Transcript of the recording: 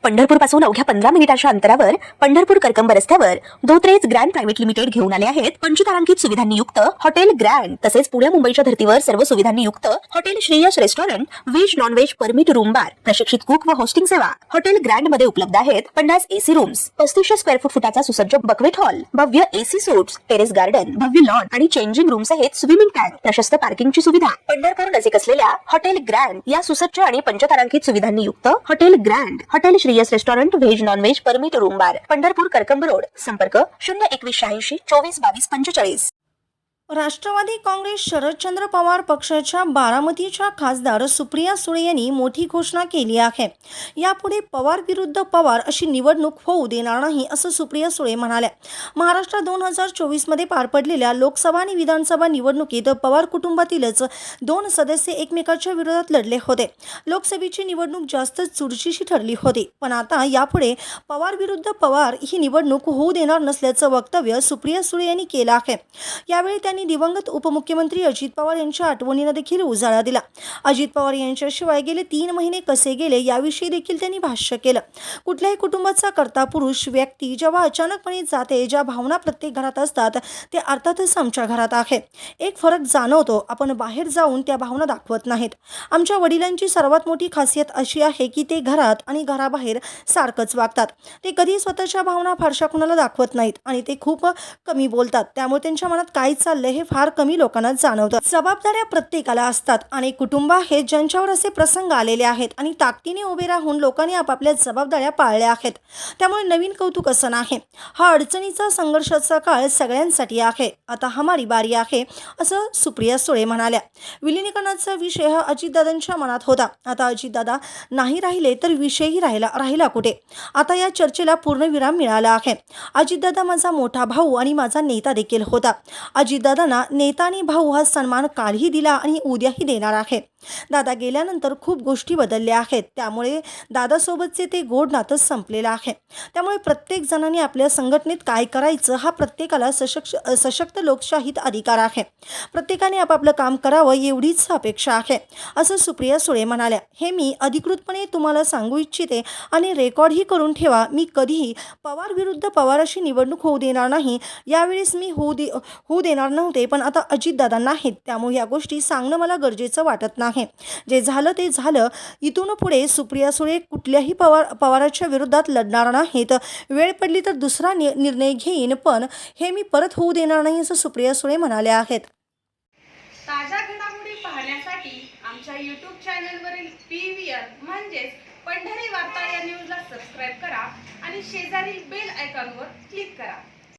पंढरपूर पासून अवघ्या 15 मिनिटांच्या अंतरावर पंढरपूर करकंब रस्त्यावर धोत्रेज ग्रँड प्रायव्हेट लिमिटेड घेऊन आले आहेत पंचतारांकित सुविधांनी युक्त हॉटेल ग्रँड। तसेच पुणे मुंबईच्या धर्तीवर सर्व सुविधांनी युक्त hotel Shreyas restaurant, veg non veg permit room बार, प्रशिक्षित कुक व होस्टिंग सेवा। हॉटेल ग्रँड मध्ये उपलब्ध आहेत 50 एसी रूम्स, 3500 स्क्वेअर फुटाचा सुसज्ज बकवेट हॉल, भव्य एसी सूट्स, टेरेस गार्डन, भव्य लॉन आणि चेंजिंग रूम सहित स्विमिंग टँक, प्रशस्त पार्किंगची सुविधा। पंढरपूर नजीक असलेल्या हॉटेल ग्रँड या सुसज्ज आणि पंचतारांकित सुविधांनी युक्त hotel grand, hotel Shreyas restaurant, veg non veg permit room बार, पंढरपूर करकंब रोड। संपर्क 02180 24 22 45। राष्ट्रवादी काँग्रेस शरदचंद्र पवार पक्षाच्या बारामतीच्या खासदार सुप्रिया सुळे यांनी मोठी घोषणा केली आहे। यापुढे पवार विरुद्ध पवार अशी निवडणूक होऊ देणार नाही असं सुप्रिया सुळे म्हणाल्या। महाराष्ट्रात 2024 मध्ये पार पडलेल्या लोकसभा आणि विधानसभा निवडणुकीत पवार कुटुंबातीलच 2 सदस्य एकमेकांच्या विरोधात लढले होते। लोकसभेची निवडणूक जास्त चुरशीची ठरली होती, पण आता यापुढे पवार विरुद्ध पवार ही निवडणूक होऊ देणार नसल्याचं वक्तव्य सुप्रिया सुळे यांनी केलं आहे। यावेळी त्यांनी दिवंगत उपमुख्यमंत्री अजित पवार यांच्या आठवणींना देखील उजाळा दिला। अजित पवार यांच्याशिवाय गेले 3 महिने कसे गेले याविषयी देखील त्यांनी भाष्य केलं। कुठल्याही कुटुंबाचा कर्ता पुरुष व्यक्ती जेव्हा अचानकपणे जाते, ज्या भावना प्रत्येक घरात असतात ते अर्थातच आमच्या घरात आहे। एक फरक जाणवतो, आपण बाहेर जाऊन त्या भावना दाखवत नाहीत। आमच्या वडिलांची सर्वात मोठी खासियत अशी आहे की ते घरात आणि घराबाहेर सारखंच वागतात। ते कधी स्वतःच्या भावना फारशा कुणाला दाखवत नाहीत आणि ते खूप कमी बोलतात, त्यामुळे त्यांच्या मनात काय चाललंय हे फार कमी लोकांना जाणवतं। जबाबदाऱ्या प्रत्येकाला असतात आणि कुटुंब आहेत ज्यांच्यावर असे प्रसंग आलेले आहेत आणि ताकदीने उभे राहून लोकांनी आपापल्या जबाबदाऱ्या पाळल्या आहेत। त्यामुळे नवीन कौतुक असं नाही, हा अडचणीचा संघर्षाचा काळ सगळ्यांसाठी आहे। आता हमारी बारी आहे असं सुप्रिया सुळे म्हणाल्या। विलिनीकरणाचा विषय हा अजितदादांच्या मनात होता। आता अजितदादा नाही राहिले तर विषयही राहिला कुठे? आता या चर्चेला पूर्णविराम मिळाला आहे। अजितदादा माझा मोठा भाऊ आणि माझा नेता देखील होता। अजितदादांना नेता आणि भाऊ हा सन्मान कालही दिला आणि उद्याही देणार आहे। दादा गेल्यानंतर खूप गोष्टी बदलल्या आहेत, त्यामुळे दादासोबतचे ते गोड नातं संपलेलं आहे। त्यामुळे प्रत्येक जणांनी आपल्या संघटनेत काय करायचं हा प्रत्येकाला सशक्त लोकशाहीत अधिकार आहे। प्रत्येकाने आपापलं काम करावं एवढीच अपेक्षा आहे असं सुप्रिया सुळे म्हणाल्या। हे मी अधिकृतपणे तुम्हाला सांगू इच्छिते आणि रेकॉर्डही करून ठेवा, मी कधीही पवार विरुद्ध पवार अशी निवडणूक होऊ देणार नाही। यावेळेस मी होऊ देणार नव्हते, पण आता अजितदादांना आहेत, त्यामुळे या गोष्टी सांगणं मला गरजेचं वाटत नाही। जे झालं ते झालं। इथून पुढे सुप्रिया सुळे कुठल्याही पवाराच्या विरोधात लढणार नाहीत। वेळ पडली तर दुसरा निर्णय घेईन, पण हे मी परत होऊ देणार नाही असं सुप्रिया सुळे म्हणाल्या आहेत। ताज्या घडामोडी पाहण्यासाठी आमच्या YouTube चॅनलवरील PVR म्हणजेच पंढरी वार्ता या न्यूजला सबस्क्राईब करा आणि शेजारील बेल आयकॉनवर क्लिक करा।